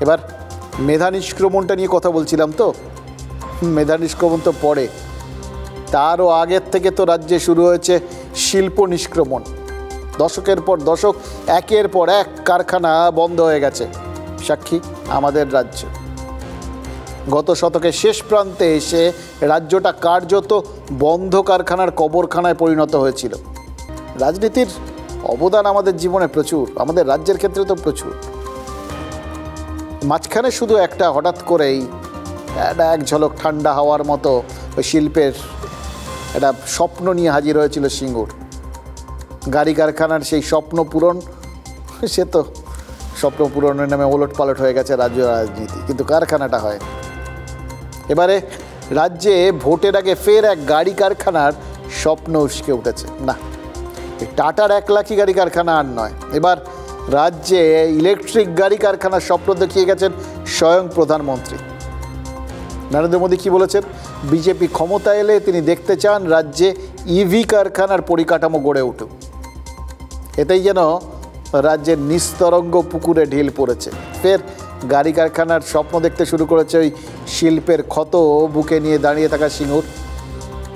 এবার মেধা নিষ্ক্রমণটা নিয়ে কথা বলছিলাম, তো মেধা নিষ্ক্রমণ তো পরে, তারও আগের থেকে তো রাজ্যে শুরু হয়েছে শিল্প নিষ্ক্রমণ। দশকের পর দশক একের পর এক কারখানা বন্ধ হয়ে গেছে, সাক্ষী আমাদের রাজ্য। গত শতকের শেষ প্রান্তে এসে রাজ্যটা কার্যত বন্ধ কারখানার কবরখানায় পরিণত হয়েছিল। রাজনীতির অবদান আমাদের জীবনে প্রচুর, আমাদের রাজ্যের ক্ষেত্রে তো প্রচুর। মাঝখানে শুধু একটা হঠাৎ করেই এক ঝলক ঠান্ডা হাওয়ার মতো ওই শিল্পের একটা স্বপ্ন নিয়ে হাজির হয়েছিল সিঙ্গুর। গাড়ি কারখানার সেই স্বপ্ন পূরণ, সে তো স্বপ্ন পূরণের নামে ওলট পালট হয়ে গেছে রাজ্য রাজনীতি, কিন্তু কারখানাটা হয়। এবারে রাজ্যে ভোটের আগে ফের এক গাড়ি কারখানার স্বপ্ন উস্কে উঠেছে। না, টাটার 1 লাখি গাড়ি কারখানা আর নয়, এবার রাজ্যে ইলেকট্রিক গাড়ি কারখানার স্বপ্ন দেখিয়ে গেছেন স্বয়ং প্রধানমন্ত্রী নরেন্দ্র মোদী। কি বলেছেন? বিজেপি ক্ষমতা এলে তিনি দেখতে চান রাজ্যে ইভি কারখানার পরিকাঠামো গড়ে উঠুক। এতেই যেন রাজ্যের নিস্তরঙ্গ পুকুরে ঢিল পড়েছে। ফের গাড়ি কারখানার স্বপ্ন দেখতে শুরু করেছে ওই শিল্পের ক্ষত বুকে নিয়ে দাঁড়িয়ে থাকা সিঙ্গুর।